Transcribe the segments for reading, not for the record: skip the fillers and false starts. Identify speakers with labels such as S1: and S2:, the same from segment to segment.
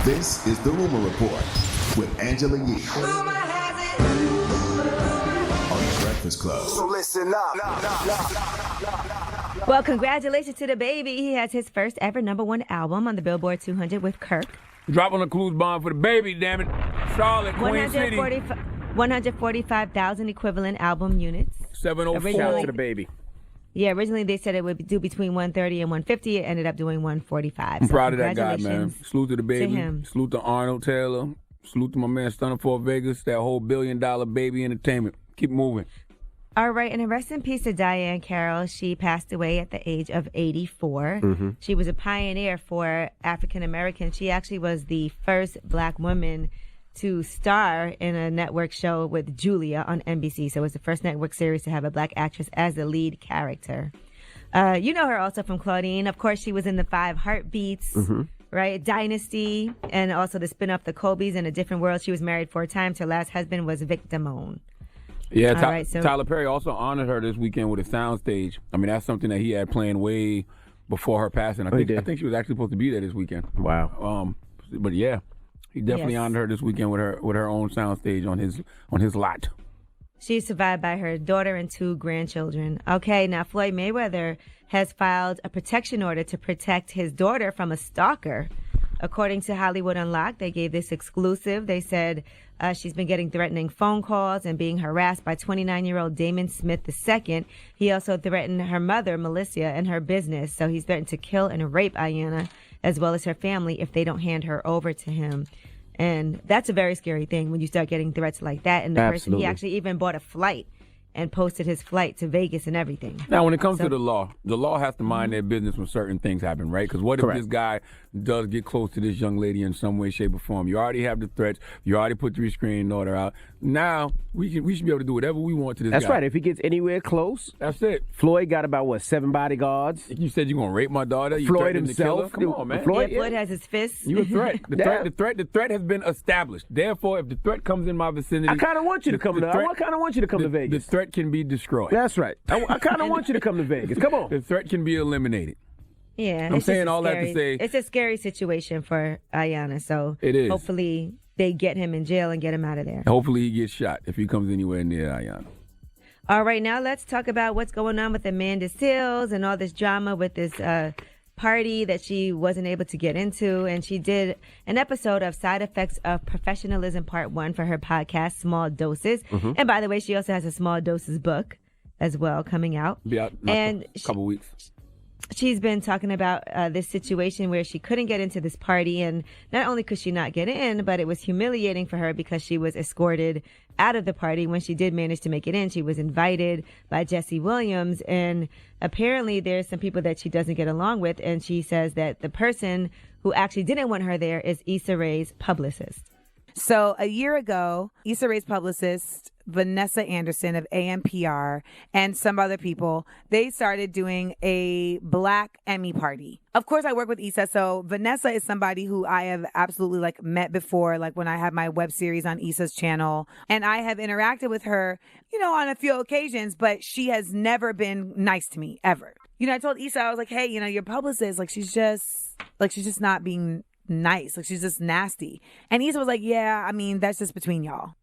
S1: This is the Rumor Report with Angela Yee on the Breakfast Club.
S2: So listen up.
S3: Well, congratulations to the baby. He has his first ever #1 album on the Billboard 200 with Kirk.
S4: Dropping a clues bomb for the baby, damn it. Charlotte, Queen City.
S3: 145,000 equivalent album units.
S4: 704.
S3: Shout out
S5: to the baby.
S3: Yeah, originally they said it would do between 130 and 150. It ended up doing 145.
S4: I'm proud of that guy, man. Salute to the baby.
S3: To him.
S4: Salute to Arnold Taylor. Salute to my man Stunner Fort Vegas. That whole $1 billion baby entertainment. Keep moving.
S3: All right, and a rest in peace to Diahann Carroll. She passed away at the age of 84.
S5: Mm-hmm.
S3: She was a pioneer for African Americans. She actually was the first black woman to star in a network show with Julia on NBC. So it was the first network series to have a black actress as the lead character. You know her also from Claudine. Of course, she was in the 5 Heartbeats, right? Dynasty, and also the spin-off The Colbys in A Different World. She was married 4 times. Her last husband was Vic Damone.
S4: Yeah,
S3: right, so
S4: Tyler Perry also honored her this weekend with a soundstage. I mean, that's something that he had planned way before her passing. I think she was actually supposed to be there this weekend.
S5: Wow.
S4: But yeah, he definitely honored her this weekend with her own soundstage on his lot.
S3: She's survived by her daughter and 2 grandchildren. Okay, now Floyd Mayweather has filed a protection order to protect his daughter from a stalker. According to Hollywood Unlocked, they gave this exclusive. They said she's been getting threatening phone calls and being harassed by 29-year-old Damon Smith II. He also threatened her mother, Melissa, and her business. So he's threatened to kill and rape Ayanna, as well as her family, if they don't hand her over to him. And that's a very scary thing when you start getting threats like that. And the person, he actually even bought a flight and posted his flight to Vegas and everything.
S4: Now, when it comes to the law has to mind their business when certain things happen, right? Because what if this guy does get close to this young lady in some way, shape, or form? You already have the threats. You already put the restraining order out. Now, we should be able to do whatever we want to this guy.
S5: That's right. If he gets anywhere close.
S4: That's it.
S5: Floyd got about, 7 bodyguards?
S4: You said you're going to rape my daughter? You
S5: Floyd himself?
S4: Come on, man.
S5: Floyd
S3: has his fists.
S4: You a threat. The threat has been established. Therefore, if the threat comes in my vicinity...
S5: I kind of want you to come to Vegas.
S4: The threat can be destroyed.
S5: That's right. I kind of want you to come to Vegas. Come on.
S4: The threat can be eliminated.
S3: Yeah.
S4: I'm saying all that to say...
S3: It's a scary situation for Ayanna, so
S4: it is.
S3: Hopefully they get him in jail and get him out of there.
S4: Hopefully he gets shot if he comes anywhere near Ayanna.
S3: All right, now let's talk about what's going on with Amanda Seales and all this drama with this party that she wasn't able to get into. And she did an episode of Side Effects of Professionalism Part 1 for her podcast, Small Doses. And by the way, she also has a Small Doses book as well coming out.
S4: Be out in a couple weeks.
S3: She's been talking about this situation where she couldn't get into this party, and not only could she not get in, but it was humiliating for her because she was escorted out of the party. When she did manage to make it in, she was invited by Jesse Williams, and apparently there's some people that she doesn't get along with, and she says that the person who actually didn't want her there is Issa Rae's publicist.
S6: So a year ago, Issa Rae's publicist, Vanessa Anderson of AMPR, and some other people, they started doing a Black Emmy party. Of course, I work with Issa, so Vanessa is somebody who I have absolutely met before, when I had my web series on Issa's channel. And I have interacted with her, on a few occasions, but she has never been nice to me, ever. I told Issa, I was like, hey, your publicist, she's just not being nice. She's just nasty. And Issa was like, yeah, that's just between y'all.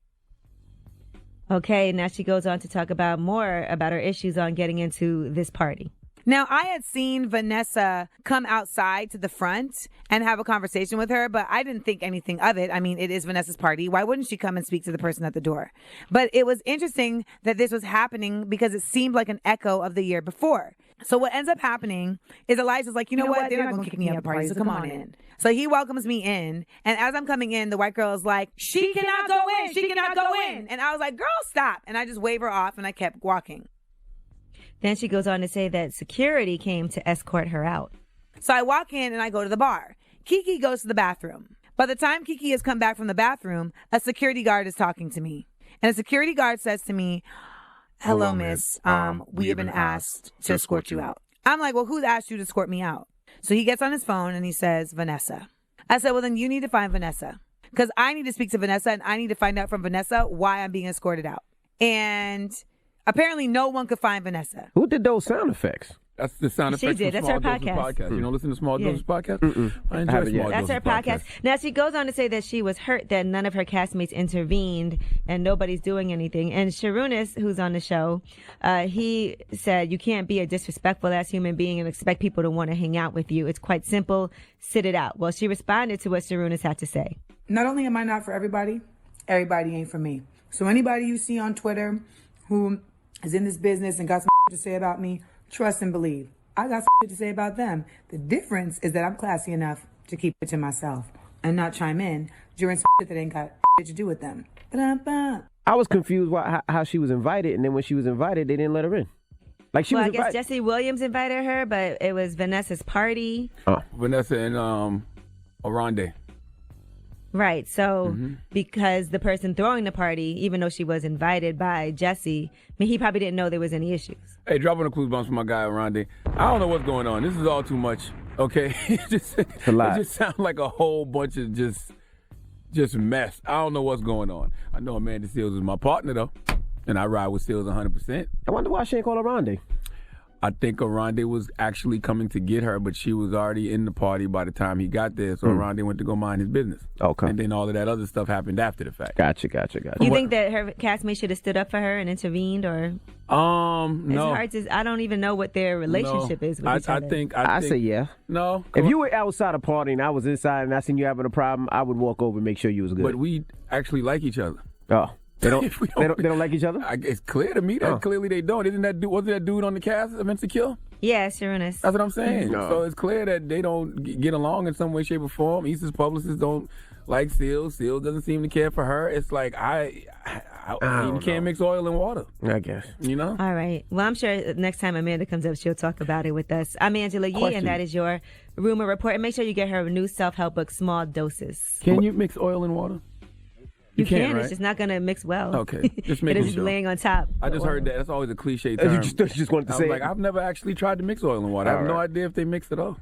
S3: Okay, now she goes on to talk about more about her issues on getting into this party.
S6: Now, I had seen Vanessa come outside to the front and have a conversation with her, but I didn't think anything of it. It is Vanessa's party. Why wouldn't she come and speak to the person at the door? But it was interesting that this was happening because it seemed like an echo of the year before. So what ends up happening is Elijah's like, you know what? They're not going to kick me out of the party, so come on in. So he welcomes me in. And as I'm coming in, the white girl is like, she cannot go in. She cannot go in. And I was like, girl, stop. And I just wave her off and I kept walking.
S3: Then she goes on to say that security came to escort her out.
S6: So I walk in and I go to the bar. Kiki goes to the bathroom. By the time Kiki has come back from the bathroom, a security guard is talking to me. And a security guard says to me, hello, miss. We have been asked to escort you out. I'm like, well, who's asked you to escort me out? So he gets on his phone and he says, Vanessa. I said, well, then you need to find Vanessa. Because I need to speak to Vanessa and I need to find out from Vanessa why I'm being escorted out. And apparently no one could find Vanessa.
S5: Who did those sound effects?
S4: That's the sound
S3: She
S4: effects
S3: did.
S4: from
S3: That's
S4: Small
S3: her
S4: Doses
S3: podcast.
S4: podcast. You don't listen to Small
S3: Yeah.
S4: Doses podcast? I enjoy
S5: haven't
S4: Small
S5: yet.
S3: That's
S4: Doses
S3: her podcast. Now, she goes on to say that she was hurt that none of her castmates intervened and nobody's doing anything. And Sharunas, who's on the show, he said, you can't be a disrespectful ass human being and expect people to want to hang out with you. It's quite simple. Sit it out. Well, she responded to what Sharunas had to say.
S2: Not only am I not for everybody ain't for me. So anybody you see on Twitter who is in this business and got some to say about me, trust and believe. I got some to say about them. The difference is that I'm classy enough to keep it to myself and not chime in during some that ain't got to do with them. Ba-dum-bum.
S5: I was confused how she was invited, and then when she was invited, they didn't let her in. Like she
S3: Well,
S5: was
S3: I guess
S5: invited.
S3: Jesse Williams invited her, but it was Vanessa's party.
S4: Vanessa and Aronde.
S3: Right. So because the person throwing the party, even though she was invited by Jesse, I mean, he probably didn't know there was any issues.
S4: Hey, dropping the clues bombs for my guy Aronde. I don't know what's going on. This is all too much. Okay, it
S5: lot.
S4: just sounds like a whole bunch of just mess. I don't know what's going on. I know Amanda Seals is my partner though, and I ride with Seals 100%.
S5: I wonder why she ain't call her Ronde.
S4: I think Aronde was actually coming to get her, but she was already in the party by the time he got there. So Aronde went to go mind his business.
S5: Okay.
S4: And then all of that other stuff happened after the fact.
S5: Gotcha.
S3: You think that her castmate should have stood up for her and intervened, or it's
S4: No.
S3: hard to? I don't even know what their relationship is with each
S4: I
S3: other.
S4: think
S5: I say yeah.
S4: No.
S5: If you were outside a party and I was inside and I seen you having a problem, I would walk over and make sure you was good.
S4: But we actually like each other.
S5: Oh, they don't.
S4: If we
S5: They don't like each other.
S4: It's clear to me that clearly they don't. Isn't that dude? Wasn't that dude on the cast of Insecure?
S3: Yeah, Sharunas.
S4: That's what I'm saying.
S5: No.
S4: So it's clear that they don't get along in some way, shape, or form. Issa's publicists don't like Seals. Seals doesn't seem to care for her. It's like you can't mix oil and water.
S5: I guess.
S4: You know?
S3: All right. Well, I'm sure next time Amanda comes up, she'll talk about it with us. I'm Angela Yee,
S5: Question.
S3: and that is your rumor report. And make sure you get her new self-help book, Small Doses.
S4: Can you mix oil and water?
S3: You can.
S4: right?
S3: It's just not going to mix well.
S4: Okay. Just making
S3: It'll just
S4: sure.
S3: laying on top.
S4: I just heard that. That's always a cliche term.
S5: You just wanted to
S4: I
S5: say
S4: was like,
S5: it.
S4: I've never actually tried to mix oil and water. I have
S5: All
S4: no
S5: right.
S4: idea if they mix it all.